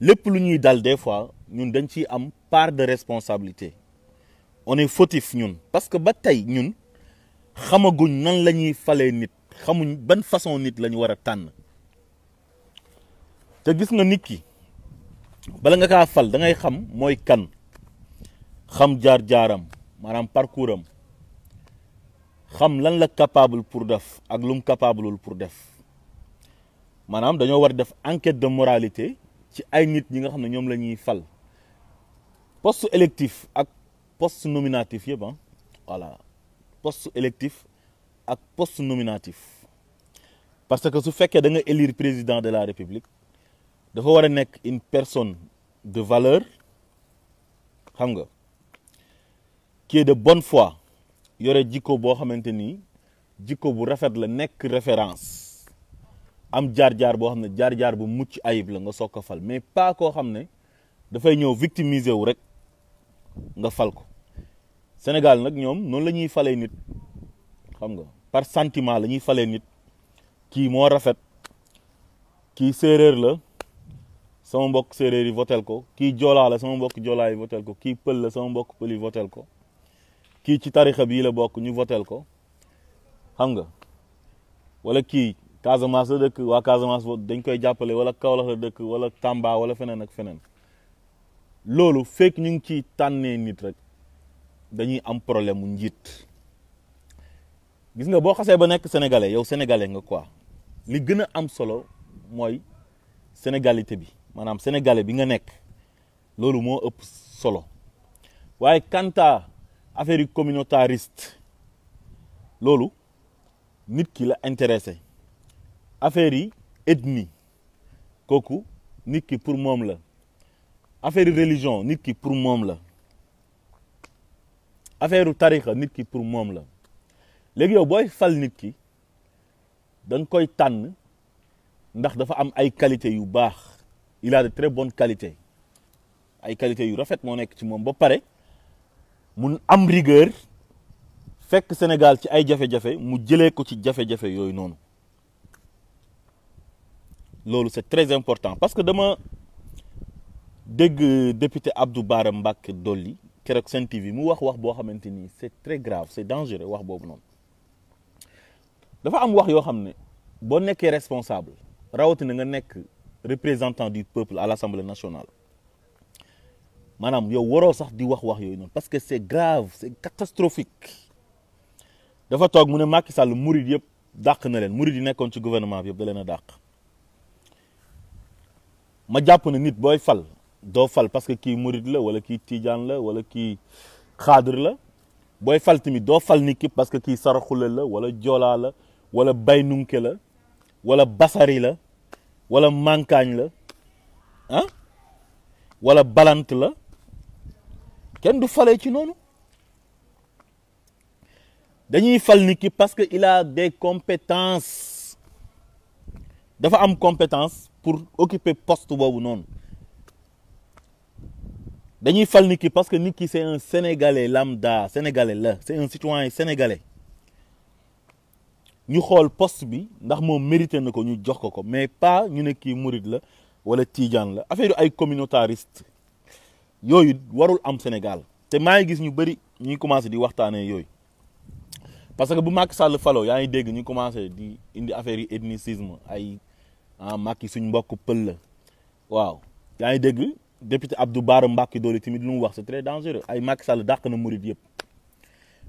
lépp lu ñuy dal des fois ñun dañ ciy am part de responsabilité on est fautif ñun parce que ba tey ñun xamaguñ nan la ñuy falee nit xamuñ ban façon nit la ñu war a tànn te gis nga nit ki bala nga kaa fal da ngay xam mooy kan xam jaar-jaaram maanaam parcours am xam lan la capable pour def ak lu mu capableul pour def maanaam dañoo war def enquête de moralité ci ay nit ñi nga xam ne ñoom la ñuy fal poste électif ak poste nominatif yëpp ah voilà poste électif ak poste nominatif parce que su fekkee da nga élire président de la république dafa war a nekk une personne de valeur xam nga qui est de bonne foi yore jikko boo xamante ni jikko bu rafet la nekk référence am jaar-jaar boo xam ne jaar-jaar bu mucc ayib la nga soog ko fal mais pas koo xam ne dafay ñëw victimiser wu rek nga fal ko Sénégal nag ñoom noonu la ñuy falee nit xam nga par sentiment la ñuy falee nit kii moo rafet kii séeréer la sama mbokk séeréer yi votel ko kii joolaa la sama mbokk joolaa yi votel ko kii pël la sama mbokk pël yi votel ko kii ci tarixa bii la bokk ñu votel ko xam nga wala kii Casamance la dëkk waa Casamance dañ koy jàppale wala Kaolack la dëkk wala Tamba wala feneen ak feneen loolu fekk ñu ngi ciy tànnee nit rek dañuy am problème mu njiit gis nga boo xasee ba nekk sénégalais yow sénégalais nga quoi li gën a am solo mooy sénégalité bi maanaam sénégalais bi nga nekk loolu moo ëpp solo waaye kanta affaire yi communautariste loolu nit ki la intéressé affaire yi ethnie kooku nit ki pour moom la affaire yi religion nit ki pour moom la affaire tarixa nit ki pour moom la léegi yow booy fal nit ki da nga koy tànn ndax dafa am ay qualité yu baax il a de très bonnes qualités ay qualité yu rafet moo nekk ci moom ba pare mun am rigueur fekk Sénégal ci ay jafe-jafe mu jëlee ko ci jafe-jafe yooyu noonu loolu c'est très important parce que dama dégg député Abdou Bara Mbacké Dolly keroog Sen TV mu wax boo xamante ni c'est très grave c'est dangereux wax boobu noonu dafa am wax yoo xam ne boo nekkee responsable rawatina nga nekk représentant du peuple à l'Assemblée nationale maanaam yow waroo sax di wax yooyu noonu parce que c'est grave c'est catastrophique dafa toog mu ne Macky Sall murid yëpp dàq na leen murid yi nekkoon ci gouvernement bi yëpp da leen a dàq ma jàpp ne nit booy fal doo fal parce que kii murid la wala kii tijaan la wala kii xaadir la booy fal tamit doo fal nit ki parce que kii saraxule la wala joolaa la wala baynunke la wala basari la wala mankaañ la ah wala balant la kenn du falee ci noonu dañuy fal nit ki parce que il a des compétences dafa am compétence pour occuper poste boobu noonu dañuy fal nit ki parce que nit ki c'est un sénégalais lambda sénégalais la c'est un citoyen sénégalais ñu xool poste bi ndax moom mérité na ko ñu jox ko mais pas ñu ne kii murid la wala tijaan la affaire ay communautariste yooyu warul am Sénégal te maa ngi gis ñu bëri ñuy commencé di waxtaanee yooyu parce que bu Macky Sall faloo yaa ngi dégg ñu commencé di indi affaire yi ethnicisme ay Macky suñ mbokk pël la waaw yaa ngi dégg député Abdou Bara Mbacké Dolly tamit lu mu wax c'est très dangereux ay Macky Sall dàq na murid yëpp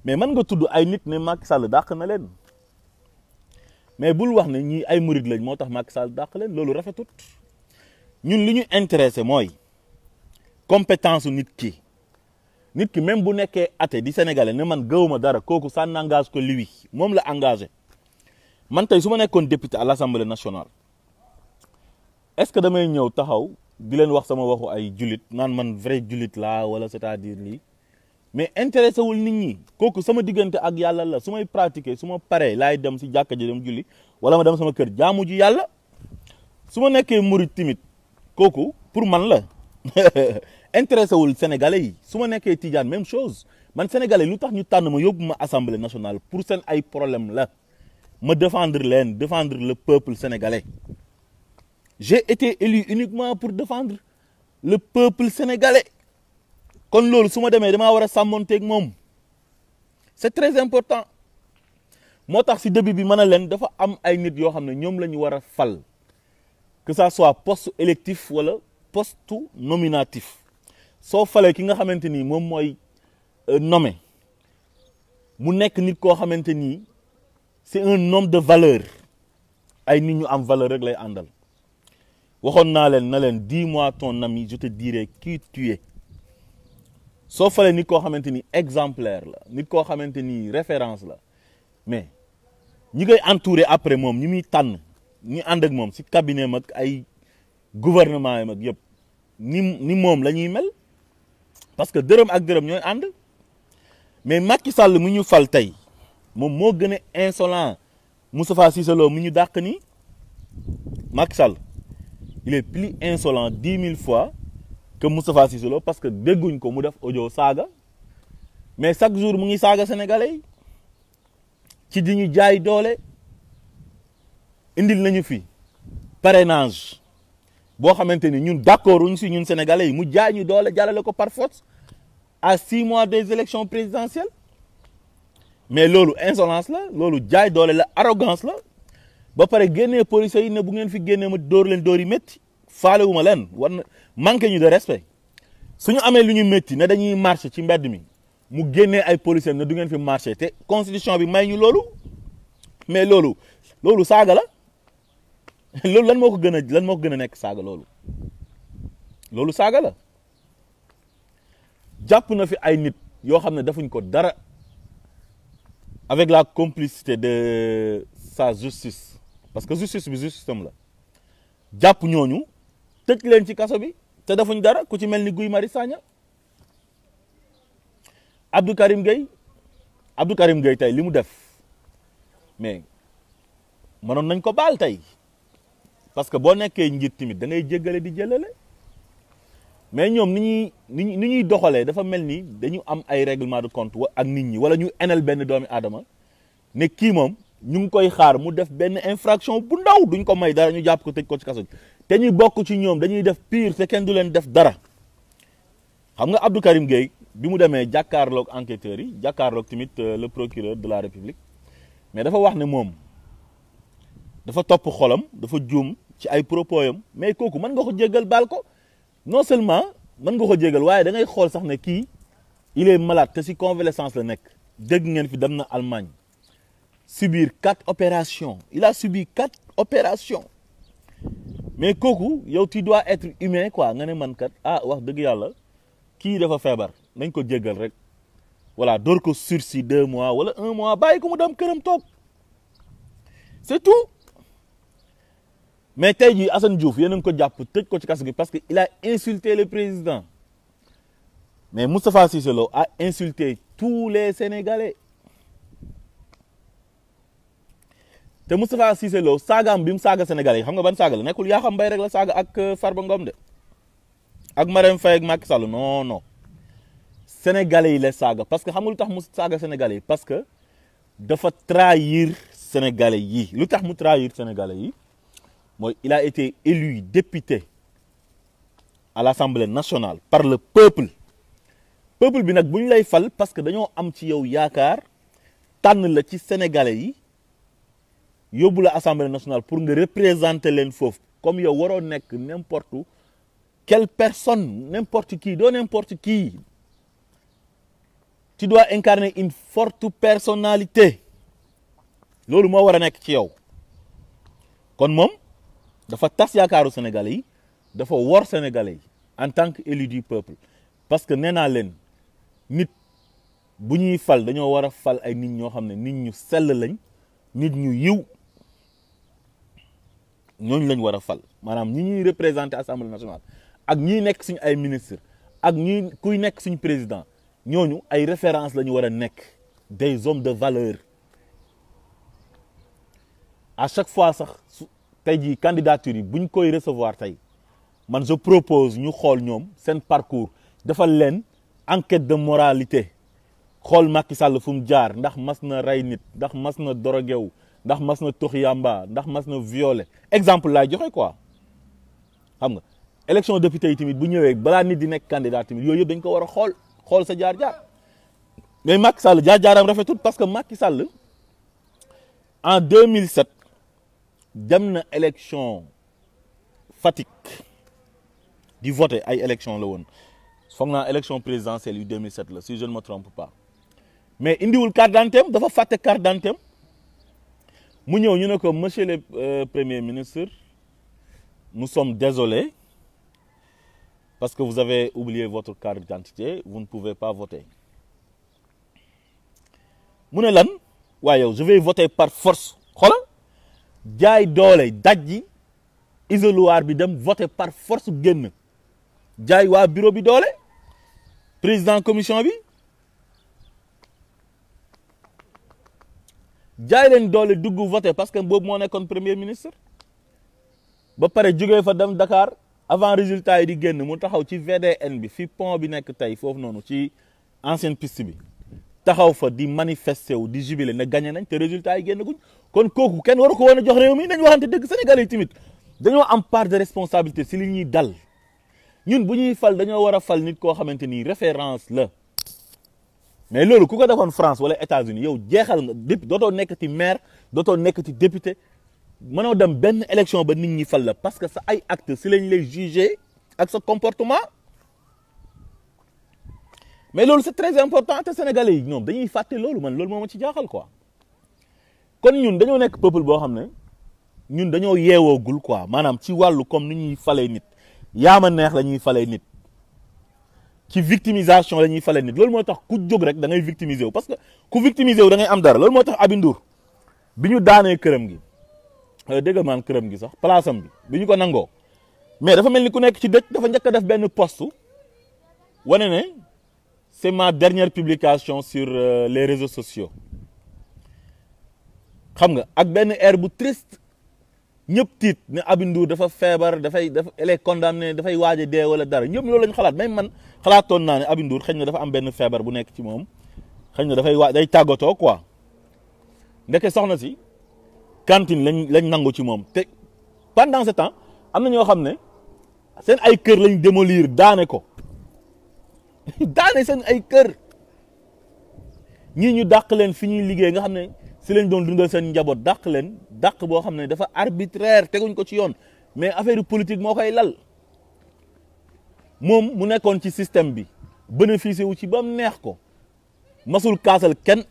mais mën nga tudd ay nit ne Macky Sall dàq na leen mais bul wax ne ñii ay murid lañ moo tax Macky Sall dàq leen loolu rafetut ñun li ñu intéressé mooy compétence nit ki même bu nekkee athée di sénégalais ne man gëwuma dara kooku ça n'engage que lui moom la engagé man tey su ma nekkoon député à l'Assemblée nationale est-ce que damay ñëw taxaw di leen wax sama waxu ay jullit naan man vrai jullit laa wala c'est-à-dire lii mais intéressé wul nit ñi kooku sama diggante ak yàlla la su may pratiquer su ma paree laay dem si jàkka ji dem julli wala ma dem sama kër jaamu ji yàlla su ma nekkee murid timit kooku pour man la intéressé wul sénégalais yi su ma nekkee tijaan même chose man sénégalais lu tax ñu tànn ma yóbbu ma assemblée nationale pour seen ay problème la ma défendre le peuple sénégalais j'ai été élu uniquement pour défendre le peuple sénégalais kon loolu su ma demee damaa war a sàmmonteeg moom c'est très important moo tax si début bi mën a leen dafa am ay nit yoo xam ne ñoom la ñu war a fal que ça soit poste électif wala poste nominatif soo falee ki nga xamante ni moom mooy nommé mu nekk nit koo xamante ni c'est un homme de valeur ay nit ñu am valeur rek lay àndal waxoon naa leen na leen dis-moi ton ami je te dirai qui tu es soo falee nit koo xamante ni exemplaire la nit koo xamante ni référence la mais ñi koy entouré après moom ñi muy tànn ñi ànd ak moom si cabinet mag ay gouvernement yi mag yëpp ni moom la ñuy mel parce que dërëm ak dërëm ñooy ànd mais Macky Sall mu ñu fal tey moom moo gën a insolent Moustapha Cissé Lo mu ñu dàq nii Macky Sall il est plus insolent 10 000 fois que Moustapha Cissé Lo parce que dégguñ ko mu def audio saaga mais chaque jour mu ngi saaga sénégalais yi ci di ñu jaay doole indil nañu fi parrainage boo xamante ni ñun d'accord uñ si ñun sénégalais yi mu jaay ñu doole jàllale ko par force à 6 mois des élections présidentielles mais loolu insolence la loolu jaay doole la arrogance la ba pare génnee policiers yi ne bu ngeen fi génnee ma dóor leen dóor yi métti faalewuma leen war na manqué ñu de respect suñu amee lu ñu métti ne dañuy marché ci mbedd mi mu génnee ay policiers ne du ngeen fi marché te constitution bi may ñu loolu mais loolu saaga la loolu lan moo ko gën a nekk saaga loolu saaga la jàpp na fi ay nit yoo xam ne defuñ ko dara avec la complicité de sa justice parce que justice bi justice am la jàpp ñooñu tëj leen ci kaso bi te defuñ dara ku ci mel ni Guy Marius Sagna Abdou Karim Gueye tey li mu def mais mënoon nañ ko baal tey parce que boo nekkee njiit tamit da ngay jéggale di jëlale mais ñoom ni ñuy doxalee dafa mel ni dañu am ay règlement de compte ak nit ñi wala ñu enel benn doomi aadama ne kii moom ñu ngi koy xaar mu def benn infraction bu ndaw duñ ko may dara ñu jàpp ko tëj ko ci kaso te ñuy bokk ci ñoom dañuy def pire te kenn du leen def dara xam nga Abdou Karim Gueye bi mu demee jàkkaarloog enquêteurs yi jàkkaarloog tamit le procureur de la République mais dafa wax ne moom dafa topp xolam dafa juum ci ay propos yam mais kooku mën nga ko jéggal baal ko non seulement mën nga ko jéggal waaye da ngay xool sax ne kii il est malade te si convalescence la nekk dégg ngeen fi dem na Allemagne subir 4 opérations il a subi 4 opérations mais kooku yow tu dois être humain quoi nga ne man kat wax dëgg yàlla kii dafa feebar nañ ko jéggal rek voilà door ko sursis 2 mois wala 1 mois bàyyi ko mu dem këram toog c'est tout mais tey jii Assane Diouf yéen a ngi ko jàpp tëj ko ci kaso gi parce que il a insulté le président mais Moustapha Cissé Lo a insulté tous les Sénégalais te Moustapha Cissé Lo saagaam bi mu saaga Sénégalais yi xam nga ban saaga la nekkul yaa xam mbay rek la saaga ak Farba Ngom de ak Marème Faye ak Macky Sall non Sénégalais yi la saaga parce que xam nga lu tax mu saaga Sénégalais yi parce que dafa trahir Sénégalais yi lu tax mu trahir Sénégalais yi mooy il a été élu député à l'Assemblée nationale par le peuple bi nag bu ñu lay fal parce que dañoo am ci yow yaakaar tànn la ci Sénégalais yi yóbbu la Assemblée nationale pour nga représenter leen foofu comme yow waroo nekk n'importe quelle personne n'importe qui doo n'importe qui tu dois incarner une forte personnalité loolu moo war a nekk ci yow kon moom dafa tas yaakaaru Sénégalais yi dafa wor Sénégalais yi en tant que élu du peuple parce que nee naa leen nit bu ñuy fal dañoo war a fal ay nit ñoo xam ne nit ñu sell lañ nit ñu yiw ñooñu lañ war a fal maanaam ñi ñuy représenter Assemblée nationale ak ñiy nekk suñu ay ministre ak ñi kuy nekk suñu président ñooñu ay référence la ñu war a nekk des hommes de valeur à chaque fois sax tey jii candidature yi buñ koy recevoir tey man je propose ñu xool ñoom seen parcours defal leen enquête de moralité xool Macky Sall fu mu jaar ndax mas na rey nit ndax mas na dorogew ndax mas na tox yamba ndax mas na violé exemple laay joxe quoi xam nga élection député yi tamit bu ñëwee balaa nit di nekk candidat tamit yooyu yëpp dañ ko war a xool sa jaar-jaar mais Macky Sall jaar-jaaram rafetul parce que Macky Sall en 2007 dem na élection Fatick di voter ay élection la woon foog naa élection présidentielle yu 2007 la si je ne me trompe pas mais indiwul carte d'identité am dafa fàtte carte d'identité am mu ñëw ñu ne ko monsieur le premier ministre nous sommes désolés parce que vous avez oublié votre carte d'identité vous ne pouvez pas voter mu ne lan waaye yow je vais voter par force xoolal jaay doole dajji isoloir bi dem voter par force génn jaay waa bureau bi doole président commission bi jaay leen doole dugg voter parce que boobu moo nekkoon premier ministre ba pare jógee fa dem Dakar avant résultat yi di génn mu taxaw ci VDN bi fi pont bi nekk tey foofu noonu ci ancienne piste bi taxaw fa di manifester wu di jubilé ne gagné nañ te résultat yi génn guñ kon kooku kenn waru ko woon a jox réew mi dañu waxante dëgg Sénégalais yi tamit dañoo am part de responsabilité si li ñuy dal ñun bu ñuy fal dañoo war a fal nit koo xamante ni référence la mais loolu ku ko defoon France wala États-Unis yow jeexal nga dépp dootoo nekkati maire dootoo nekkati député mënoo dem benn élection ba nit ñi fal la parce que sa ay acte si lañ lay juger ak sa comportement mais loolu c'est très important te Sénégalais yi ñoom dañuy fàtte loolu man loolu moo ma ci jaaxal quoi kon ñun dañoo nekk peuple boo xam ne ñun dañoo yeewoogul quoi maanaam ci wàllu comme ni ñuy falee nit yaama neex la ñuy falee nit ci victimisation la ñuy falee nit loolu moo tax ku jóg rek da ngay victimiser wu parce que ku victimiser wu da ngay am dara loolu moo tax Aby Ndour bi ñu daanee këram gi dégg maan këram gi sax place am bi ñu ko nangoo mais dafa mel ni ku nekk ci dëj dafa njëkk a def benn post wane ne c'est ma dernière publication sur les réseaux sociaux xam nga ak benn air bu triste ñëpp tiit ne Aby Ndour dafa feebar elle est condamnée dafay waaj a dee wala dara ñëpp loolu lañ xalaat même man xalaatoon naa ne Aby Ndour xëy na dafa am benn feebar bu nekk ci moom xëy na day tàggatoo quoi ndeke soxna si cantine lañ nangu ci moom te pendant ce temps am na ñoo xam ne seen ay kër lañ démolir daane ko daane seen ay kër ñii ñu dàq leen fi ñuy liggéey nga xam ne si lañ doon dundal seen njaboot dàq leen dàq boo xam ne dafa arbitraire teguñ ko ci yoon mais affaire politique moo koy lal moom mu nekkoon ci système bi bénéficié wu ci ba mu neex ko masul kaasal kenn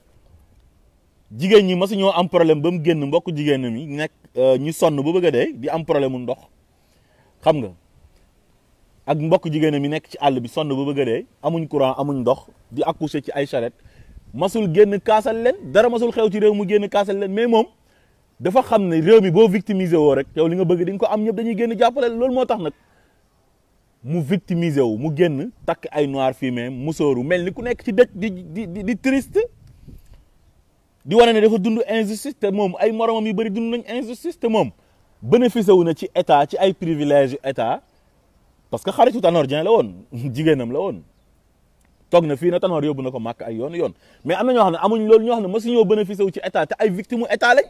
jigéen ñi masu ñoo am problème ba mu génn mbokk jigéenam yi nekk ñu sonn ba bëgg a dee di am problème mu ndox xam nga ak mbokk jigéenam yi nekk ci àll bi sonn ba bëgg a dee amuñ courant amuñ ndox di accoucher ci ay charrette masul génn kaasal leen dara masul xew ci réew mu génn kaasal leen mais moom dafa xam ne réew mi boo victimiser woo rek yow li nga bëgg di nga ko am ñëpp dañuy génn jàppale loolu moo tax nag mu victimiser wu mu génn takk ay noir fumé musóoru mel ni ku nekk ci dëj di triste di wane ne dafa dund injustice te moom ay moromam yu bëri dund nañ injustice te moom bénéficié wu na ci état ci ay privilèges état parce que xaritu Tanor Dieng la woon jigéenam la woon toog na fii na Tanor yóbbu na ko màkk ay yoon mais am na ñoo xam ne amuñ loolu ñoo xam ne mosu ñoo bénéficié wu ci état te ay victime état lañ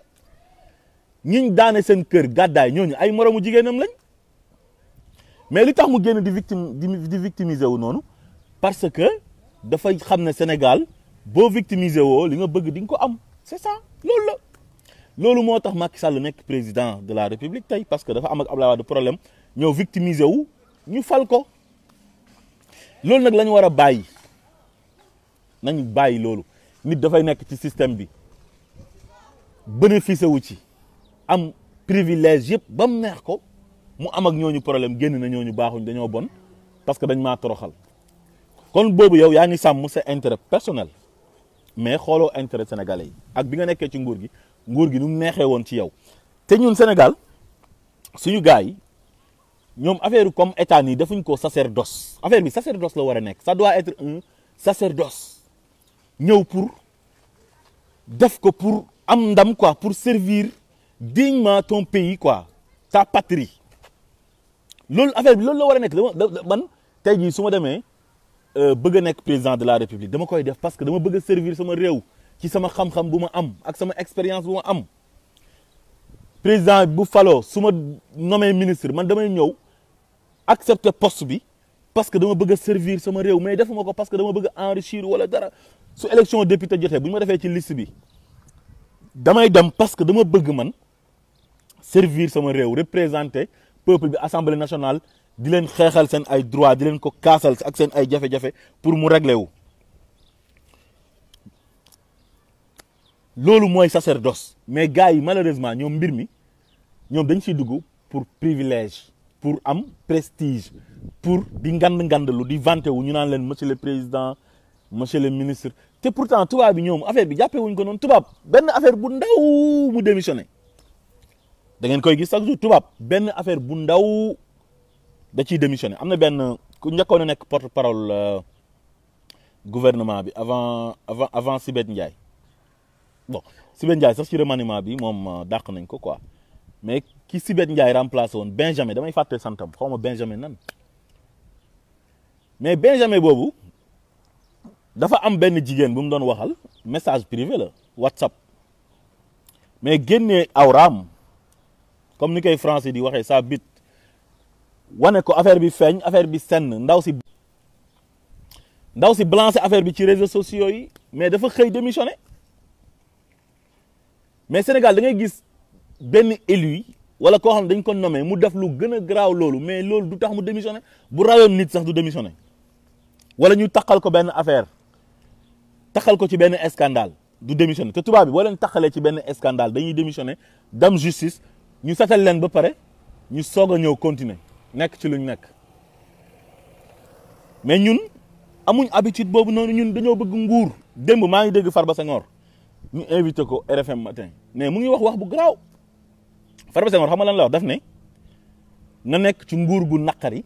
ñiñ daane seen kër gàddaay ñooñu ay moromu jigéenam lañ mais li tax mu génn di victimiser wu noonu parce que dafay xam ne Sénégal boo victimiser woo li nga bëgg di nga ko am c'est ça loolu la loolu moo tax Macky Sall nekk président de la République tey parce que dafa am ak Abdoulaye Wade problème ñëw victimiser wu ñu fal ko loolu nag la ñu war a bàyyi nañu bàyyi loolu nit dafay nekk ci système bi bénéficier wu ci am privilège yëpp ba mu neex ko mu am ak ñooñu problème génn na ñooñu baaxuñ dañoo bon parce que dañ maa toroxal kon boobu yow yaa ngi sàmm sa intérêt personnel mais xooloo intérêt sénégalais yi ak bi nga nekkee ci nguur gi nu mu neexee woon ci yow te ñun Sénégal suñu gars yi ñoom affaire comme état nii defuñ ko sacerdoce affaire bi sacerdoce la war a nekk ça doit être un sacerdoce ñëw pour def ko pour am ndam quoi pour servir dignement ton pays quoi ta patrie loolu affaire bi loolu la war a nekk man tey jii su ma demee bëgg a nekk président de la république dama koy def parce que dama bëgg a servir sama réew ci sama xam-xam bu ma am ak sama expérience bu ma am président bu faloo su ma nommé ministre man damay ñëw accepter poste bi parce que dama bëgg a servir sama réew mais defuma ko parce que dama bëgg a enrichir wala dara su élection député jotee bu ñu ma defee ci liste bi damay dem parce que dama bëgg man servir sama réew représenter peuple bi assemblée nationale di leen xeexal seen ay droit di leen ko kaasal ak seen ay jafe-jafe pour mu régler wu. loolu mooy sacerdoce mais gars yi malheureusement ñoom mbir mi ñoom dañ ciy dugg pour privilège pour am prestige pour di ngand lu di vanté wu ñu naan leen monsieur le président monsieur le ministre te pourtant tubaab bi ñoom affaire bi jàppee wuñ ko noonu tubaab benn affaire bu ndaw mu démissionné da ngeen koy gis chaque jour tubaab benn affaire bu ndaw da ciy démissionné am na benn ku njëkkoon a nekk porte parole gouvernement bi avant Sibeth Ndiaye bon Sibeth Ndiaye sax ci remaniement bi moom dàq nañ ko quoi mais ki Sibeth Ndiaye remplacé woon Benjamin damay fàtte santam xaw ma Benjamin nan mais Benjamin boobu dafa am benn jigéen bu mu doon waxal message privé la WhatsApp mais génnee awraam comme ni koy français di waxee sa bit wane ko affaire bi feeñ affaire bi senn ndaw si balancé affaire bi ci réseaux sociaux yi mais dafa xëy démissionné mais Sénégal da ngay gis benn élu wala koo xam ne dañ ko nommé mu def lu gën a garaaw loolu mais loolu du tax mu démissionné bu rayoon nit sax du démissionné wala ñu taxal ko benn affaire taxal ko ci benn scandale du démissionné te tubaab bi boo leen taxalee ci benn scandale dañuy démissionné dem justice ñu setal leen ba pare ñu soog a ñëw continuer nekk ci luñ nekk mais ñun amuñ habitude boobu noonu ñun dañoo bëgg nguur démb maa ngi dégg Farba Senghor ñu invité ko RFM matin mais mu ngi wax bu garaaw Farba Senghor xam nga lan la wax daf ne nga nekk ci nguur gu naqari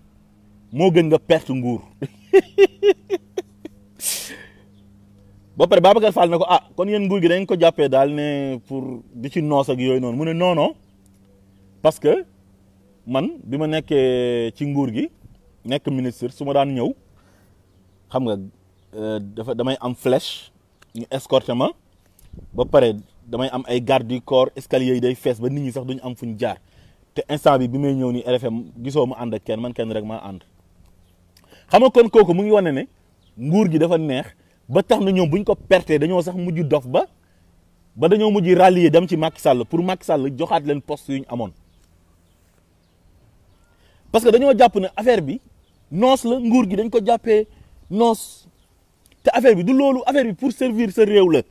moo gën nga perte nguur ba pare Babacar Fall ne ko kon yéen nguur gi dañ ko jàppee daal ne pour di ci noos ak yooyu noonu mu ne non parce que man bi ma nekkee ci nguur gi nekk ministre su ma daan ñëw xam nga damay am flèche ñu escorté ma ba pare damay am ay garde du corps escalier yi day fees ba nit ñi sax duñu am fuñ jaar te instant bi may ñëw ni RFM gisoo ma ànd ak kenn man kenn rek maa ànd xam nga kon kooku mu ngi wane ne nguur gi dafa neex ba tax na ñoom buñ ko pertee dañoo sax mujj dof ba dañoo mujj rallier dem ci Macky Sall pour Macky Sall joxaat leen poste yu ñu amoon parce que dañoo jàpp ne affaire bi noos la nguur gi dañ ko jàppee noos te affaire bi du loolu affaire bi pour servir sa réew la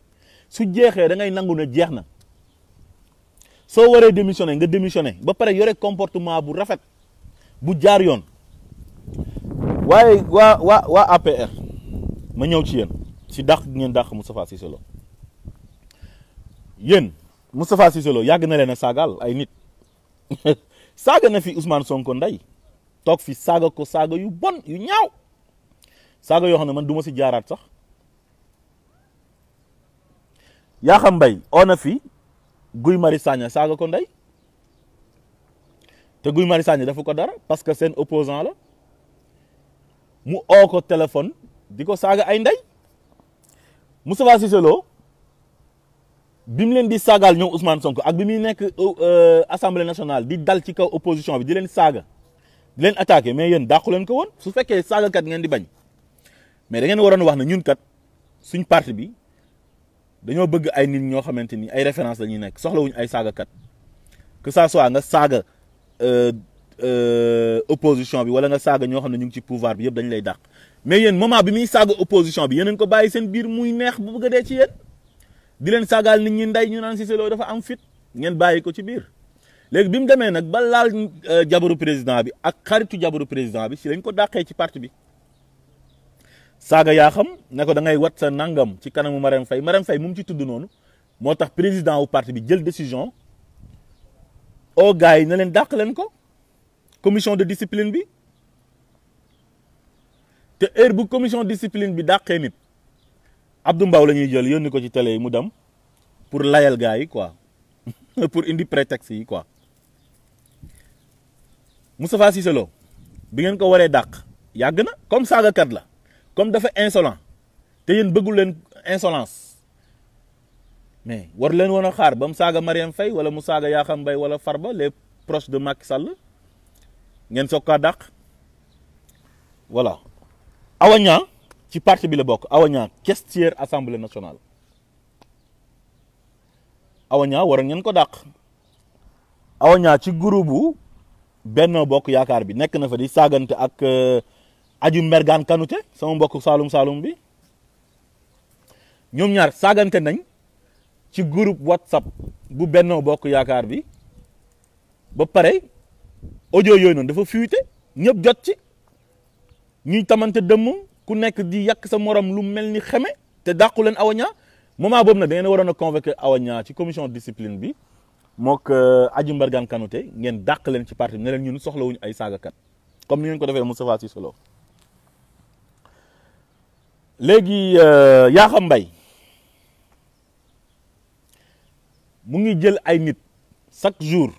su jeexee da ngay nangu ne jeex na soo waree démissionné nga démissionné ba pare yore comportement bu rafet bu jaar yoon waaye waa APR ma ñëw ci yéen si dàq ngeen dàq Moustapha Cissé Lo yéen Moustapha Cissé Lo yàgg na leen a saagaal ay nit saaga na fi Ousmane Sonko ndey toog fi saaga ko saaga yu bon yu ñaaw saaga yoo xam ne man du ma si jaaraat sax yaa xam mbay oo na fi Guy Marius Sagna saaga ko ndey te Guy Marius Sagna dafa ko dara parce que seen opposant la mu oo ko téléphone di ko saaga ay ndey Moustapha Cissé Lo bi mu leen di saagaal ñoom Ousmane Sonko ak bi muy nekk assemblée nationale di dal ci kaw opposition bi di leen saaga di leen attaqué mais yéen dàqu leen ko woon su fekkee saagakat ngeen di bañ mais da ngeen waroon wax ne ñun kat suñ parti bi dañoo bëgg ay nit ñoo xamante ni ay référence la ñuy nekk soxlawuñ ay saagakat que ça soit nga saaga opposition bi wala nga saaga ñoo xam ne ñu ngi ci pouvoir bi yëpp dañ lay dàq mais yéen moment bi muy saaga opposition bi yéen ko bàyyi seen biir muy neex bu bëgg a dee ci yéen di leen saagaal nit ñi ndey ñu naan Cissé Lo dafa am fit ngeen bàyyi ko ci biir léegi bi mu demee nag ba laal jabaru président bi ak xaritu jabaru président bi si lañ ko dàqee ci parti bi saaga yaa xam ne ko da ngay wat sa nangam ci kanamu Marème Faye mu ci tudd noonu moo tax président wu parti bi jël décision au gars yi na leen dàq leen ko commission de discipline bi te heure bu commission discipline bi dàqee nit Abdou Mbow la ñuy jël yónni ko ci télé yi mu dem pour layal gars yi quoi pour indi prétexte yi quoi Moustapha Cissé Lo bi ngeen ko waree dàq yàgg na comme saagakat la comme dafa insolent te yéen bëggul leen insolence mais war leen woon a xaar ba mu saaga Marième Faye wala mu saaga Yakham Mbaye wala Farba les proches de Macky Sall ngeen soog kaa dàq voilà Awa Niang ci parti bi la bokk. Awa Niang caissière assemblée nationale. Awa Niang waroon ngeen ko dàq. Awa Niang ci groupe bu Benno Bokk Yaakaar bi nekk na fa di saagante ak Aju Mbergane Kanouté sama mbokk Saalum Saalum bi ñoom ñaar saagante nañ ci groupe WhatsApp bu Benno Bokk Yaakaar bi ba pare audio yooyu noonu dafa fuité ñëpp jot ci ñuy tamante dëmm ku nekk di yàq sa morom lu mel ni xeme te dàqu leen Awa Niang moment boobu nag da ngeen waroon a convoquer Awa Niang ci commission discipline bi mook Aju Mbergane Kanouté ngeen dàq leen ci parti bi ne leen ñun soxlawuñu ay saagakat comme ni ngeen ko defee Moustapha Cissé Lo. léegi Yakham Mbaye mu ngi jël ay nit chaque jour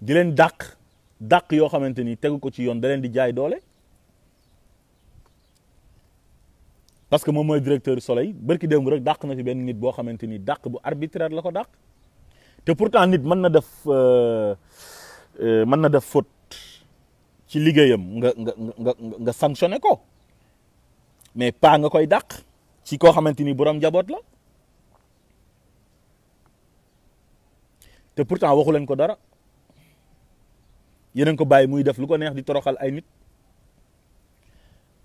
di leen dàq yoo xamante ni tegu ko ci yoon da leen di jaay doole parce que moom mooy directeur Soleil bërki démb rek dàq na fi benn nit boo xamante ni dàq bu arbitraire la ko dàq te pourtant nit mën na def faute ci liggéeyam nga sanctionné ko mais pas nga koy dàq ci koo xamante ni borom njaboot la te pourtant waxu leen ko dara yeneen ko bàyyi muy def lu ko neex di toroxal ay nit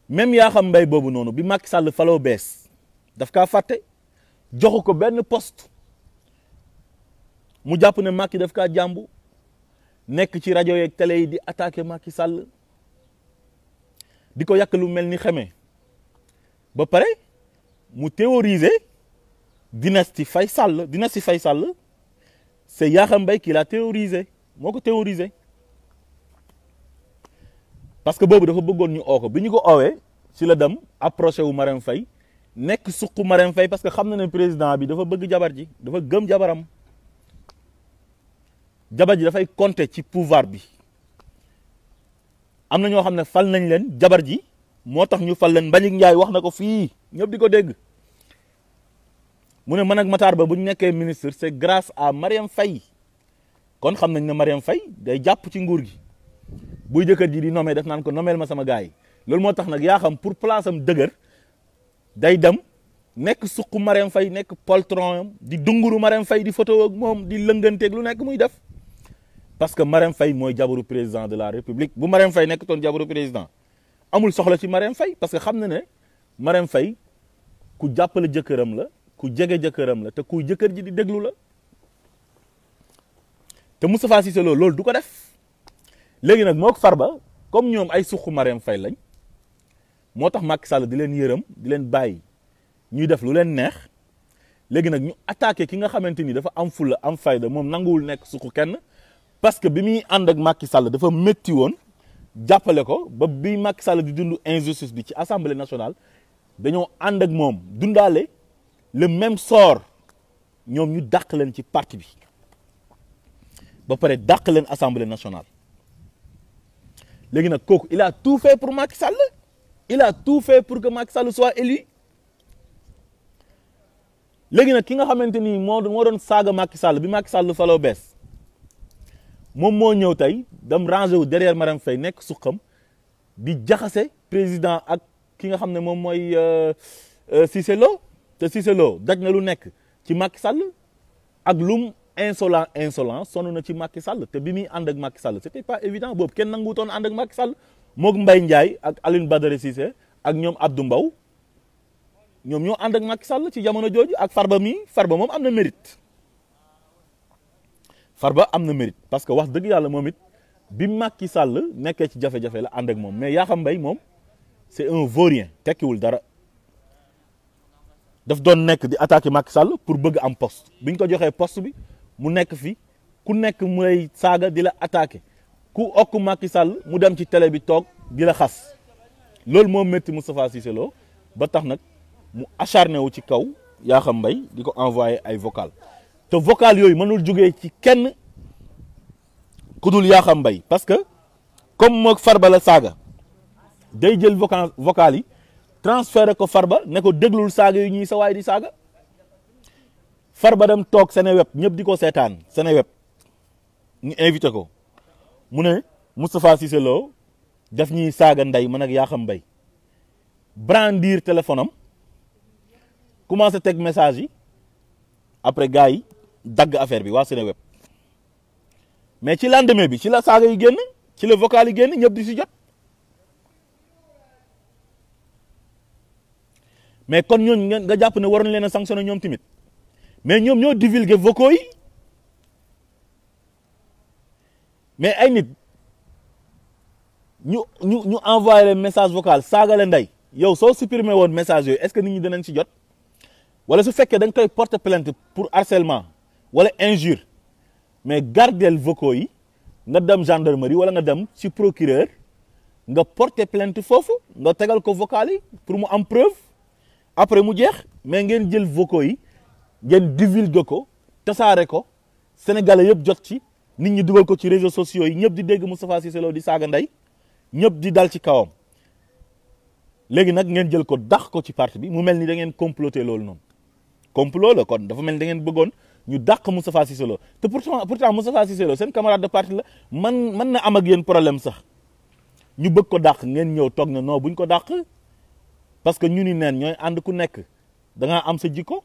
même Yakham Mbaye boobu noonu bi Macky Sall faloo bees daf kaa fàtte joxu ko benn poste mu jàpp ne Macky daf kaa jàmbu nekk ci rajo yeeg télé yi di attaquer Macky Sall di ko yàq lu mel ni xeme ba pare mu théoriser dynastie Faye Sall c'est Yakham Mbaye qui l'a théorisé moo ko théorisé parce que boobu dafa bëggoon ñu oo ko bi ñu ko oowee ci la dem approché wu Marème Faye nekk suqu Marème Faye parce que xam na ne président bi dafa bëgg jabar ji dafa gëm jabaram jabar ji dafay compter ci pouvoir bi am na ñoo xam ne fal nañ leen jabar ji moo tax ñu fal leen Mbagnick Ndiaye wax na ko fii ñëpp di ko dégg mu ne man ak Matar Ba bu ñu nekkee ministre c'est grâce à Marème Faye kon xam nañ ne Marème Faye day jàpp ci nguur gi buy jëkkër ji di nommé def naan ko nommeel ma sama gars yi loolu moo tax nag yaa xam pour place am dëgër day dem nekk suqu Marème Faye nekk poltron am di dunguru Marème Faye di photo ak moom di lënganteeg lu nekk muy def parce que Marème Faye mooy jabaru président de la République bu Marème Faye nekk toon jabaru président amul soxla ci Marème Faye parce que xam na ne Marème Faye ku jàppale jëkkëram la ku jege jëkkëram la te ku jëkkër ji di déglu la te Moustapha Cissé Lo loolu du ko def léegi nag moo ko Farba comme ñoom ay suqu Marème Faye lañ moo tax Macky Sall di leen yërëm di leen bàyyi ñuy def lu leen neex léegi nag ñu attaqué ki nga xamante ni dafa am fulla am fayda moom nanguwul nekk suqu kenn parce que bi muy ànd ak Macky Sall dafa métti woon jàppale ko ba bi Macky Sall di dund injustice bi ci assemblée nationale dañoo ànd ak moom dundaale le même sort ñoom ñu dàq leen ci parti bi ba pare dàq leen assemblée nationale léegi nag kooku il a tout fait pour Macky Sall il a tout fait pour que Macky Sall soit élu léegi nag ki nga xamante ni moo doon saaga Macky Sall bi Macky Sall faloo bees moom moo ñëw tey dem rangé wu derrière Marème Faye nekk suqam di jaxase président ak ki nga xam ne moom mooy Cissé Lo te Cissé Lo daj na lu nekk ci Macky Sall ak lum insolent sonn na ci Macky Sall te bi muy ànd ak Macky Sall c'était pas évident boobu kenn nanguutoon ànd ak Macky Sall moog Mbaye Ndiaye ak Alioune Badara Cissé ak ñoom Abdou Mbow ñoom ñoo ànd ak Macky Sall ci jamono jooju ak Farba moom am na mérite Farba am na mérite parce que wax dëgg yàlla moom it bi Macky Sall nekkee ci jafe-jafe la ànd ak moom mais Yakham Mbaye moom c'est un vaurien tekkiwul dara daf doon nekk di attaquer Macky Sall pour bëgg am poste bi ñu ko joxee poste bi mu nekk fi ku nekk mu lay saaga di la attaquer ku okk Macky Sall mu dem ci télé bi toog di la xas loolu moo métti Moustapha Cissé Lo ba tax nag mu acharné wu ci kaw Yakham Mbaye di ko envoyé ay vocal te vocal yooyu mënul jógee ci kenn ku dul Yakham Mbaye parce que comme moog Farba la saaga day jël vocal yi transféré ko Farba ne ko déglul saaga yu ñuy sa waay di saaga Farba dem toog Seneweb ñëpp di ko seetaan Seneweb ñu invité ko mu ne Moustapha Cissé Lo daf ñuy saaga ndey man ak Yakham Mbaye brandir téléphone am commencé teg message yi après gars yi dagg affaire bi waa Seneweb mais ci lendemain bi ci la saaga yi génn ci la vocal yi génn ñëpp di si jot mais kon ñooñu nga jàpp ne waroon leen a sanctionné ñoom tamit mais ñoom ñoo divulgué vocaux yi mais ay nit ñu envoyé leen message vocal saaga leen ndey yow soo supprimé woon message yooyu est-ce que nit ñi dinañ ci jot wala su fekkee da nga koy porter plainte pour harcèlement wala injure mais gardel vocaux yi nga dem gendarmerie wala nga dem ci procureur nga porter plainte foofu nga tegal ko vocal yi pour mu am preuve après mu jeex mais ngeen jël vocaux yi ngeen divulguer ko tasaare ko sénégalais yëpp jot ci nit ñi dugal ko ci réseaux sociaux yi ñëpp di dégg Moustapha Cissé Lo di saaga ndey ñëpp di dal ci kawam léegi nag ngeen jël ko dax ko ci parti bi mu mel ni da ngeen comploter loolu noonu complot la kon dafa mel ni da ngeen bëggoon ñu dàq Moustapha Cissé Lo te pourtant Moustapha Cissé Lo seen camarade de parti la man na am ak yéen problème sax ñu bëgg ko dàq ngeen ñëw toog na non buñ ko dàq parce que ñu ni neen ñooy ànd ku nekk da ngaa am sa jikko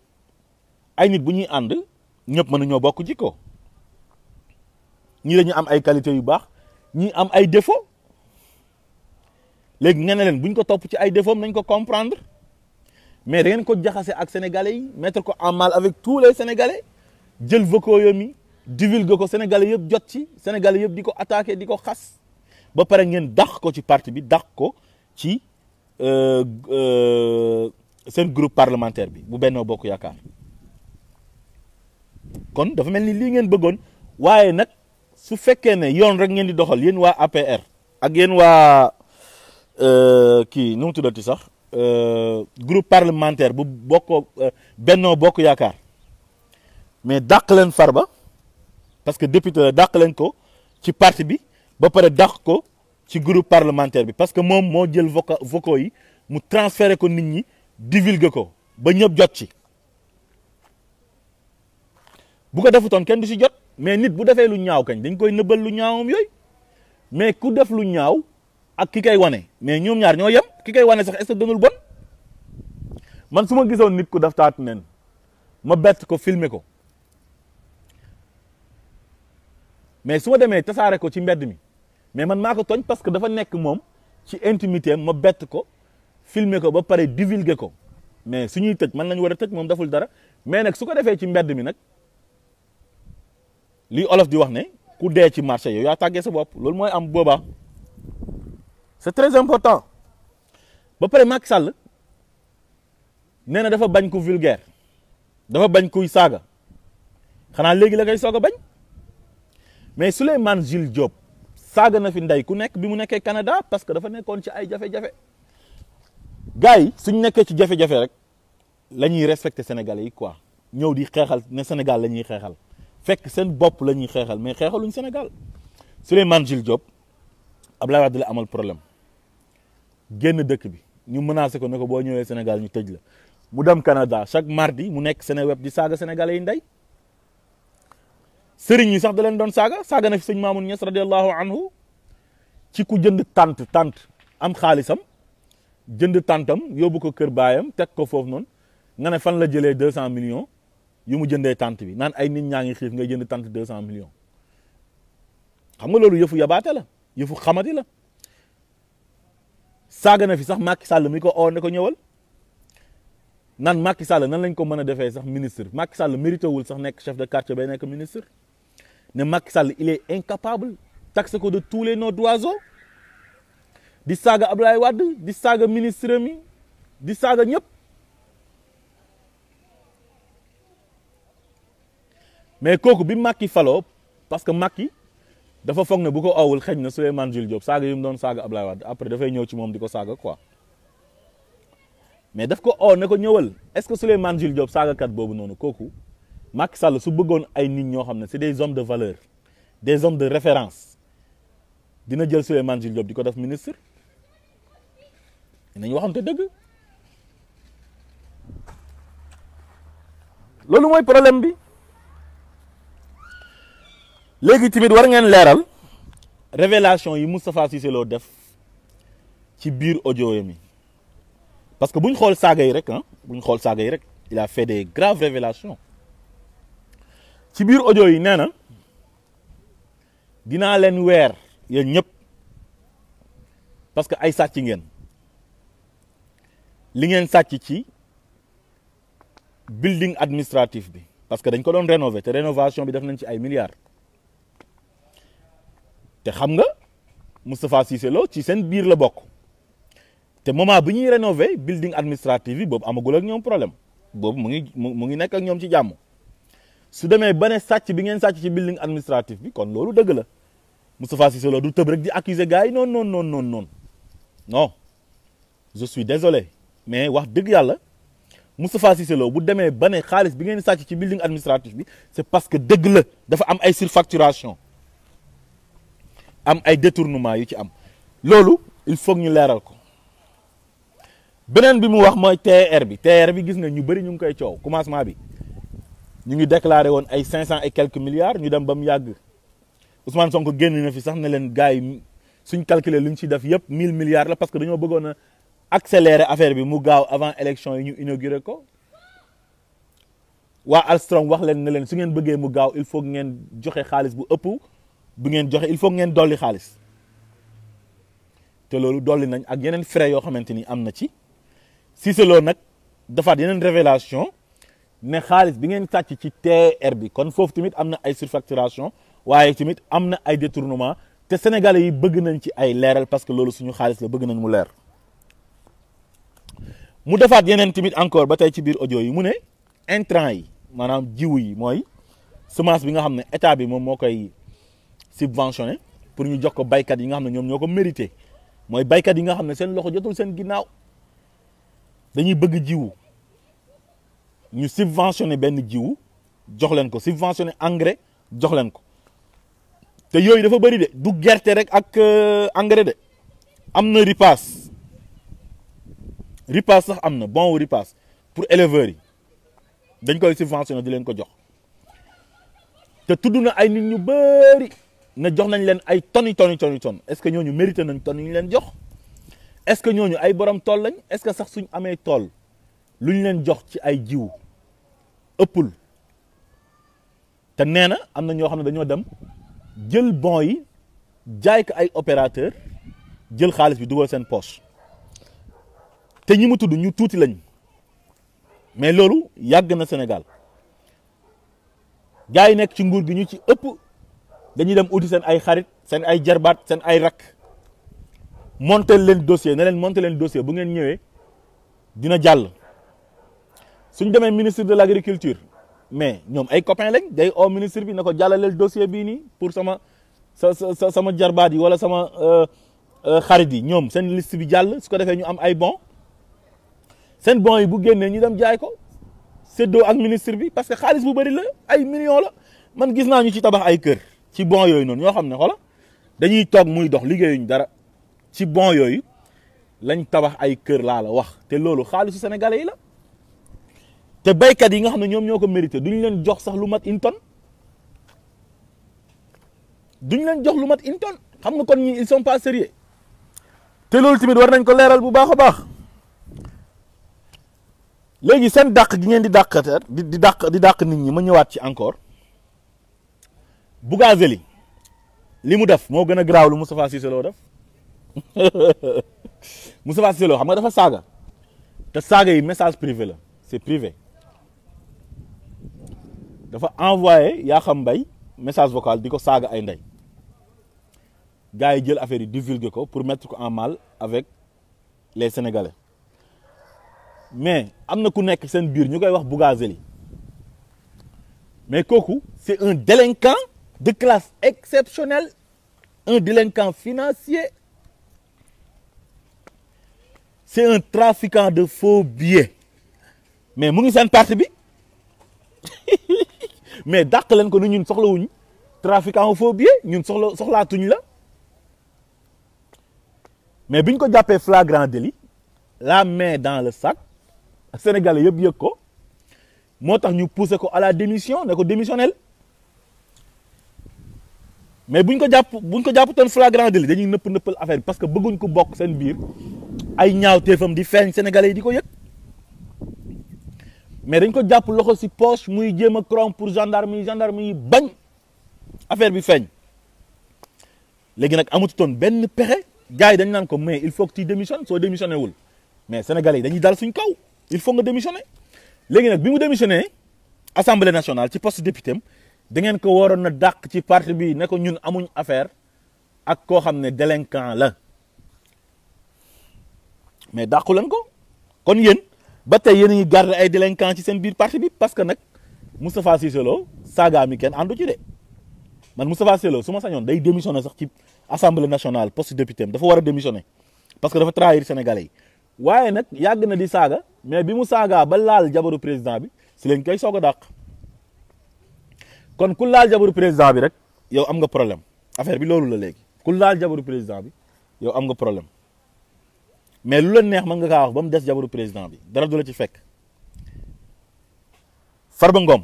ay nit bu ñuy ànd ñëpp mënuñoo bokk jikko ñii dañu am ay qualité yu baax ñii am ay défaut léegi nga ne leen buñ ko topp ci ay défaut nañ ko comprendre mais da ngeen ko jaxase ak sénégalais yi mettre ko en mal avec tous les sénégalais jël vocaux yooyu mi divulguer ko sénégalais yëpp jot ci sénégalais yëpp di ko attaqué di ko xas ba pare ngeen dàq ko ci parti bi dàq ko ci seen groupe parlementaire bi bu Benno Bokk Yaakaar kon dafa mel ni lii ngeen bëggoon waaye nag su fekkee ne yoon rek ngeen di doxal yéen waa APR ak yéen waa kii nu mu tuddati sax groupe parlementaire bu bokkoo Benno Bokk Yaakaar mais dàq leen Farba parce que député la dàq leen ko ci parti bi ba pare dàq ko ci groupe parlementaire bi parce que moom moo jël vocaux yi mu transféré ko nit ñi divulgué ko ba ñëpp jot ci bu ko defutoon kenn du si jot mais nit bu defee lu ñaaw kañ dañ koy nëbbal lu ñaawam yooyu mais ku def lu ñaaw ak ki koy wane mais ñoom ñaar ñoo yem ki koy wane sax est-ce que gënul bon man su ma gisoon nit ku def taatu nen ma bett ko filmer ko mais su ma demee tasaare ko ci mbedd mi mais man maa ko tooñ parce que dafa nekk moom ci intimité ma bett ko filmer ko ba pare divulguer ko mais suñuy tëj man lañu war a tëj moom deful dara mais nag su ko defee ci mbedd mi nag lii olof di wax ne ku dee ci marché yow yaa tàggee sa bopp loolu mooy am boobaa c'est très important ba pare Macky Sall nee na dafa bañ ku vulgaire dafa bañ kuy saaga xanaa léegi la koy soog a bañ mais Souleymane Jules Diop saaga na fi ndey ku nekk bi mu nekkee Canada parce que dafa nekkoon ci ay jafe-jafe gars yi suñ nekkee ci jafe-jafe rek la ñuy respecter sénégalais yi quoi ñëw di xeexal ne Sénégal la ñuy xeexal fekk seen bopp la ñuy xeexal mais xeexaluñ Sénégal Souleymane Jules Diop Abdoulaye Wade la amal problème génn dëkk bi ñu menacé ko ne ko boo ñëwee Sénégal ñu tëj la mu dem Canada chaque mardi mu nekk Seneweb di saaga sénégalais yi ndey sëriñ yi sax da leen doon saaga na fi sëñ Mamoun Niass radiallahu anhu ci ku jënd tant am xaalisam jënd tantam yóbbu ko kër baayam teg ko foofu noonu nga ne fan la jëlee 200 millions yu mu jëndee tant bi naan ay nit ñaa ngi xiif ngay jënd tant 200 millions xam nga loolu yëfu yabaate la yëfu xamati la saaga na fi sax Macky Sall mi ko oo ne ko ñëwal nan Macky Sall nan lañ ko mën a defee sax ministre Macky Sall mérité wul sax nekk chef de quartier bay nekk ministre ne Macky Sall il est incapable taxe ko de tous les noms d'oiseaux di saaga Abdoulaye Wade di saaga ministre mi di saaga ñëpp mais kooku bi Macky faloo parce que Macky dafa foog ne bu ko awul xëj na Souleymane Jules Diop saaga yi mu doon saaga Abdoulaye Wade après dafay ñëw ci moom di ko saaga quoi mais daf ko oo ne ko ñëwal est-ce que Souleymane Jules Diop saagakat boobu noonu kooku Macky Sall su bëggoon ay nit ñoo xam ne c'est des hommes de valeur des hommes de référence dina jël Souleymane Jules Diop di ko def ministre dinañ waxante dëgg loolu mooy problème bi léegi tamit war ngeen leeral révélation yi Moustapha Cissé Lo def ci biir audio yi parce que buñ xool saaga yi rek buñ xool saaga yi rek il a fait des graves révélations ci biir audio yi nee na dinaa leen weer yéen ñëpp parce que ay sàcc ngeen li ngeen sàcc ci building administratif bi parce que dañ ko doon rénover te rénovation bi def nañ ci ay milliards te xam nga Moustapha Cissé Lo ci seen biir la bokk te moment bi ñuy rénover building administratif bi boobu amagul ak ñoom problème boobu mu ngi nekk ak ñoom ci jàmm su demee ba ne sàcc bi ngeen sàcc ci building administratif bi kon loolu dëgg la Moustapha Cissé Lo du tëb rek di accuser gars yi non je suis désolé mais wax dëgg yàlla Moustapha Cissé Lo bu demee ba ne xaalis bi ngeen sàcc ci building administratif bi c'est parce que dëgg la dafa am ay surfacturation am ay détournement yu ci am loolu il faut ñu leeral ko beneen bi mu wax mooy TER bi gis nga ñu bëri ñu ngi koy coow commencement bi ñu ngi déclaré woon ay 500 et quelques milliards ñu dem ba mu yàgg Ousmane Sonko génn na fi sax ne leen gars yi suñ calculer lu ñu ci def yëpp 1000 milliards la parce que dañoo bëggoon a accélérer affaire bi mu gaaw avant élection yi ñu inauguré ko waa Alstom wax leen ne leen su ngeen bëggee mu gaaw il faut ngeen joxe xaalis bu ëpp bu ngeen joxe il faut ngeen dolli xaalis te loolu dolli nañ ak yeneen frais yoo xamante ni am na ci Cissé Lo nag defaat yeneen révélation ne xaalis bi ngeen sàcc ci TER bi kon foofu tamit am na ay surfacturation waaye tamit am na ay détournement te sénégalais yi bëgg nañ ci ay leeral parce que loolu suñu xaalis la bëgg nañ mu leer mu defaat yeneen tamit encore ba tey ci biir audio yi mu ne intrant yi maanaam jiwu yi mooy semence bi nga xam ne état bi moom moo koy subventionné pour ñu jox ko baykat yi nga xam ne ñoom ñoo ko mérité mooy baykat yi nga xam ne seen loxo jotul seen ginnaaw dañuy bëgg jiwu ñu subventionné benn jiwu jox leen ko subventionné engrais jox leen ko te yooyu dafa bëri de du gerte rek ak engrais de am na ripaas sax am na bon ripaas pour éleveurs yi dañ koy subventionné di leen ko jox te tudd na ay nit ñu bëri na jox nañ leen ay tonnes est-ce que ñooñu mérité nañ tonnes yi ñu leen jox est-ce que ñooñu ay borom tool lañ est-ce que sax suñ amee tool lu ñu leen jox ci ay jiw ëppul te nee na am na ñoo xam ne dañoo dem jël bon yi jaay ko ay opérateur jël xaalis bi dugal seen poche te ñi mu tudd ñu tuuti lañ mais loolu yàgg na Sénégal gars yi nekk ci nguur gi ñu ci ëpp dañuy dem uti seen ay xarit seen ay jarbaat seen ay rakk monter leen dossier ne leen monter leen dossier bu ngeen ñëwee dina jàll suñ demee ministre de l'agriculture mais ñoom ay copains lañ day oo ministre bi na ko jàllaleel dossier bii nii pour sama jarbaat yi wala sama xarit yi ñoom seen liste bi jàll su ko defee ñu am ay bon seen bon yi bu génnee ñu dem jaay ko séddoo ak ministre bi parce que xaalis bu bëri la ay millions la man gis naa ñu ci tabax ay kër ci bon yooyu noonu ñoo xam ne xoola dañuy toog muy dox liggéeyuñ dara ci bon yooyu lañ tabax ay kër laa la wax te loolu xaalisu sénégalais yi la te baykat yi nga xam ne ñoom ñoo ko mérité duñ leen jox sax lu mat une tonne xam nga kon ñi ils sont pas sérieux te loolu tamit war nañ ko leeral bu baax a baax léegi seen dàq gi ngeen di dàq nit ñi ma ñëwaat ci encore Bougazelli li mu def moo gën a garaaw lu Moustapha Cissé Lo def Moustapha Cissé Lo xam nga dafa saaga te saaga yi message privé la c'est privé dafa envoyé Yakham Mbaye message vocal di ko saaga ay ndey gars yi jël affaire yi divulguer ko pour mettre ko en mal avec les Sénégalais mais am na ku nekk seen biir ñu koy wax Bougazelli mais kooku c'est un délinquant de classe exceptionnelle un délinquant financier c'est un trafiquant de faux billets mais mu ngi seen parti bi mais dàq leen ko ni ñun soxlawuñ trafiquant de faux billets ñun soxlaatuñ la mais biñ ko jàppee flagrant délit la main dans le sac Sénégalais yëpp yëg ko moo tax ñu poussé ko à la démission ne ko démissionnel mais buñ ko jàppoon flagrant délit dañuy nëppal affaire bi parce que bëgguñ ko bokk seen biir ay ñaawteefam di feeñ sénégalais yi di ko yëg mais dañ ko jàpp loxo si poche muy jéem a crom pour gendarme yi bañ affaire bi feeñ léegi nag amututoon benn pexe gars yi dañ naan ko mais il faut que tu démissionnes soo démissionné wul mais sénégalais yi dañuy dal suñ kaw il faut nga démissionné léegi nag bi mu démissionné assemblée nationale ci poste député am da ngeen ko waroon na dàq ci parti bi ne ko ñun amuñ affaire ak koo xam ne délinquant la mais dàqu leen ko kon yéen ba tey yéen a ngi garder ay délinquant ci seen biir parti bi parce que nag Moustapha Cissé Lo saaga mi kenn àndu ci de man Moustapha Cissé Lo su ma sañoon day démissionné sax ci assemblée nationale poste député am dafa war a démissionné parce que dafa trahir sénégalais yi waaye nag yàgg na di saaga mais bi mu saagaa ba laal jabaru président bi si leen koy soog a dàq kon ku laal jabaru président bi rek yow am nga problème affaire bi loolu la léegi ku laal jabaru président bi yow am nga problème mais lu la neex mën nga kaa wax ba mu des jabaru président bi dara du la ci fekk Farba Ngom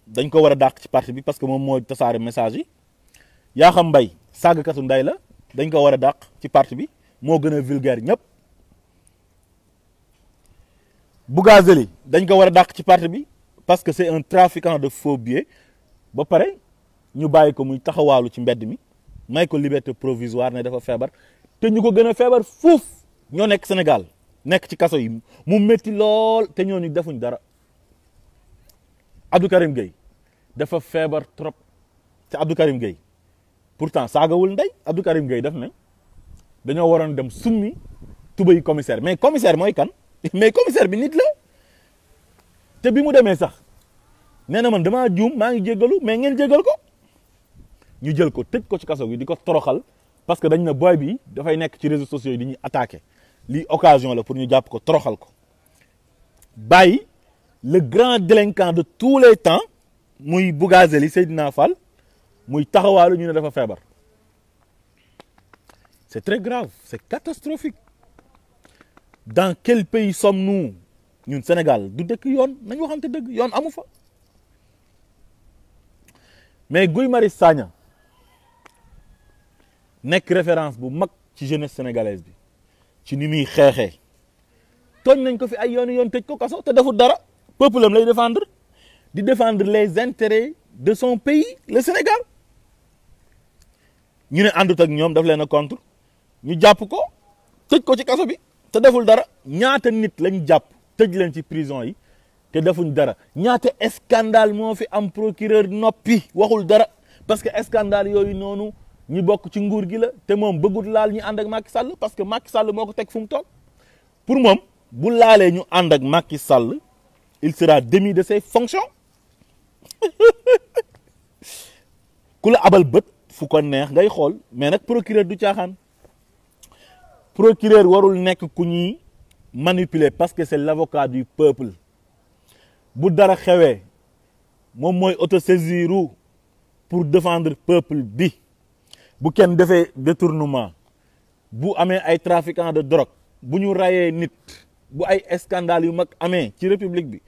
dañ ko war a dàq ci parti bi parce que moom moo tasaare message yi Yakham Mbaye saagakatu nday la dañ ko war a dàq ci parti bi moo gën a vulgaire ñëpp Bougazeli dañ ko war a dàq ci parti bi parce que c'est un trafiquant de faux billets ba pare ñu bàyyi ko muy taxawaalu ci mbedd mi may ko liberté provisoire ne dafa feebar te ñu ko gën a feebar fuuf ñoo nekk Sénégal nekk ci kaso yi mu métti lool te ñooñu defuñ dara Abdou Karim Gueye dafa feebar trop te Abdou Karim Gueye pourtant saagawul ndey Abdou Karim Gueye def ne dañoo waroon dem summi tubay commissaire mais commissaire mooy kan mais commissaire bi nit la te bi mu demee sax nee na man damaa juum maa ngi jéggalu mais ngeen jéggal ko ñu jël ko tëj ko ci kaso gi di ko toroxal parce que dañ ne boy bi dafay nekk ci réseaux sociaux yi di ñuy attaqué lii occasion la pour ñu jàpp ko toroxal ko bàyyi le grand délinquant de tous les temps muy Bougazeli Seydina Fall muy taxawaalu ñu ne dafa feebar c'est très grave c'est catastrophique dans quel pays sommes-nous ñun Sénégal du dëkk yoon nañ waxante dëgg yoon amu fa mais Guy Marius Sagna nekk référence bu mag ci jeunesse sénégalaise bi ci ni muy xeexee tooñ nañ ko fi ay yoon tëj ko kaso te deful dara peuple am lay défendre di défendre les intérêts de son pays le Sénégal ñu ne àndut ak ñoom daf leen a contre ñu jàpp ko tëj ko ci kaso bi te deful dara ñaata nit lañ jàpp tëj leen ci prison yi te defuñ dara ñaata scandale moo fi am procureur noppi waxul dara parce que scandale yooyu noonu ñi bokk ci nguur gi la te moom bëggut laal ñi ànd ak Macky Sall parce que Macky Sall moo ko teg fu mu toog pour moom bu laalee ñu ànd ak Macky Sall il sera démis de ses fonctions ku la abal bët fu ko neex ngay xool mais nag procureur du caaxaan procureur warul nekk ku ñuy manipuler parce que c'est l'avocat du peuple bu dara xewee moom mooy autosaisiru pour défendre peuple bi bu kenn defee détournement bu amee ay trafiquants de drogue bu ñu rayee nit bu ay scandale yu mag amee ci république bi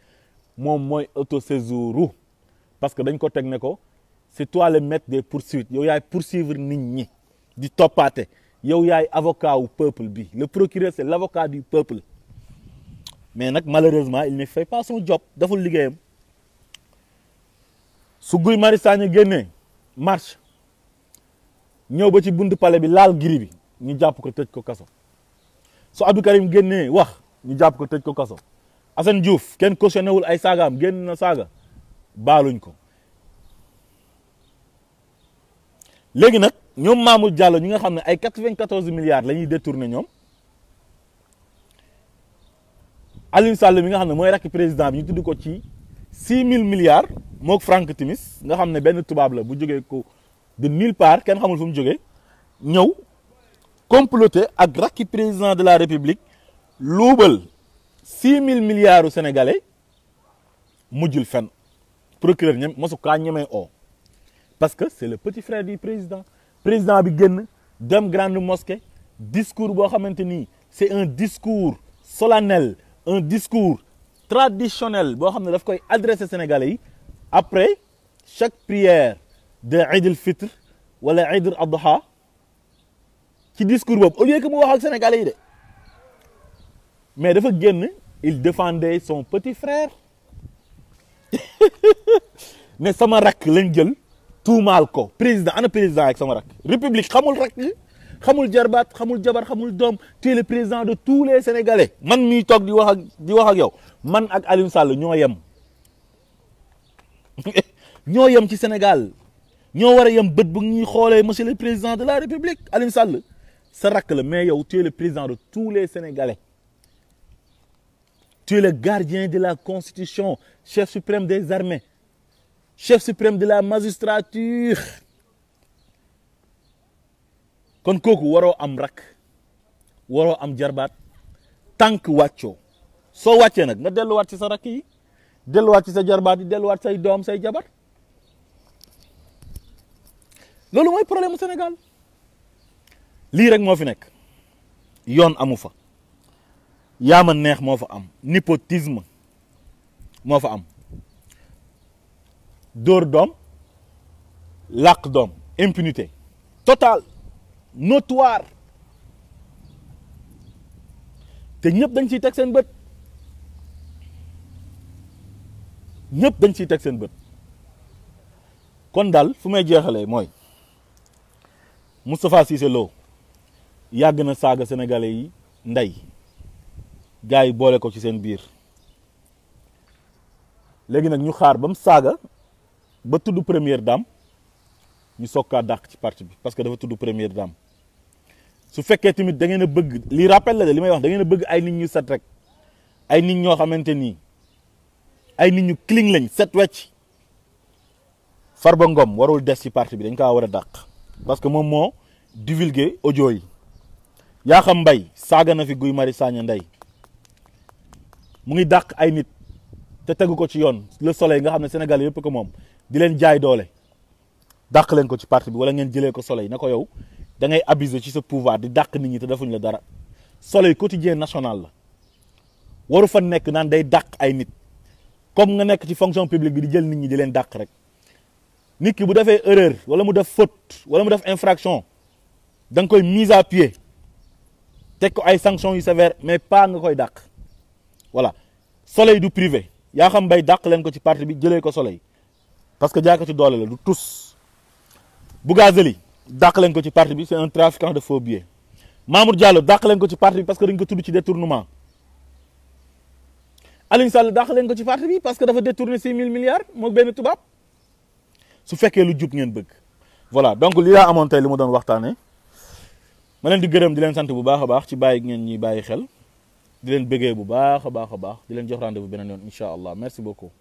moom mooy autosaisiru parce que dañ ko teg ne ko c'est toi le maître des poursuites yow yaay poursuivre nit ñi di toppaate yow yaay avocat wu peuple bi le procureur c'est l'avocat du peuple mais nag malheureusement il ne fait pas son job deful liggéeyam su Guy Marius Sagna génnee marche ñëw ba ci buntu palais bi laal giri bi ñu jàpp ko tëj ko kaso su Abdou Karim génnee wax ñu jàpp ko tëj ko kaso Assane Diouf kenn cautionné wul ay saagaam génn na saaga baaluñ ko léegi nag ñoom Mamour Diallo ñi nga xam ne ay 94 milliards la ñuy détourné ñoom Aliou Sall mi nga xam ne mooy rakk président bi ñu tudd ko ci 6000 milliards mook Franck Timis nga xam ne benn tubaab la bu jógee ko de nulle part kenn xamul fu mu jógee ñëw comploter ak rakki président de la république luubal 6000 milliards u sénégalais mujjul fen procureur ñem mosu kaa ñemee oo parce que c'est le petit frère du président président bi génn dem grande mosquée discours boo xamante ni c'est un discours solennel un discours traditionnel boo xam ne daf koy adressé sénégalais yi après chaque prière de Eid al-Fitr wala Eid al-Adha ci discours boobu au lieu que mu wax ak sénégalais yi de mais dafa génn il défendait son petit frère ne sama rakk lañ jël tuumaal ko président ana président ak sama rakk république xamul rakk xamul jarbaat xamul jabar xamul doom tu es le président de tous les sénégalais man miy toog di wax ak yow man ak Aliou Sall ñoo yem ñoo yem ci Sénégal ñoo war a yem bët bu ñuy xoolee monsieur le président de la république Aliou Sall sa rakk la mais yow tu es le président de tous les sénégalais tu es le gardien de la constitution chef suprême des armées chef suprême de la magistrature kon kooku waroo am rakk waroo am jarbaat tànk wàccoo soo wàccee nag nga delluwaat ci sa rakk yi delluwaat ci sa jarbaat yi delluwaat say doom say jabar loolu mooy problème mu Sénégal lii rek moo fi nekk yoon amu fa yaama neex moo fa am népotisme moo fa am dóor doom làq doom impunité totale notoire te ñëpp dañ ciy teg seen bët ñëpp dañ ciy teg seen bët kon daal fu may jeexalee mooy Moustapha Cissé Lo yàgg na saaga sénégalais yi ndey gars yi boole ko ci seen biir léegi nag ñu xaar ba mu saaga ba tudd première dame ñu soog kaa dàq ci parti bi parce que dafa tudd première dame su fekkee tamit da ngeen a bëgg lii rappel la de li may wax da ngeen a bëgg ay nit ñu set rek ay nit ñoo xamante ni ay nit ñu clean lañ set wecc Farba Ngom warul des ci parti bi dañ kaa war a dàq parce que moom moo divulgué audio yi Yakham Mbaye saaga na fi Guy Marius Sagna ndey mu ngi dàq ay nit te tegu ko ci yoon Le Soleil nga xam ne Sénégal yëpp ko moom di leen jaay doole dàq leen ko ci parti bi wala ngeen jëlee ko Soleil na ko yow da ngay abuser ci sa pouvoir di dàq nit ñi te defuñ la dara Soleil quotidien national la waru fa nekk naan day dàq ay nit comme nga nekk ci fonction publique bi di jël nit ñi di leen dàq rek nit ki bu defee erreur wala mu def faute wala mu def infraction da nga koy mise à pied teg ko ay sanctions yu sévères mais pas nga koy dàq voilà Soleil du privé Yakham Mbaye dàq leen ko ci parti bi jëlee ko Soleil parce que jaakati doole la du tous Bougazelli dàq leen ko ci parti bi c'est un trafiquant de faux billets Mamour Diallo dàq leen ko ci parti bi parce que dañ ko tudd ci détournement Aliou Sall dàq leen ko ci parti bi parce que dafa détourné 6 000 milliards moo benn tubaab su fekkee lu jub ngeen bëgg voilà donc li laa amoon tey li ma doon waxtaanee ma leen di gërëm di leen sant bu baax a baax ci bàyyi ngeen ñuy bàyyi xel di leen bëggee bu baax a baax di leen jox rendez-vous beneen yoon incha allah merci beaucoup.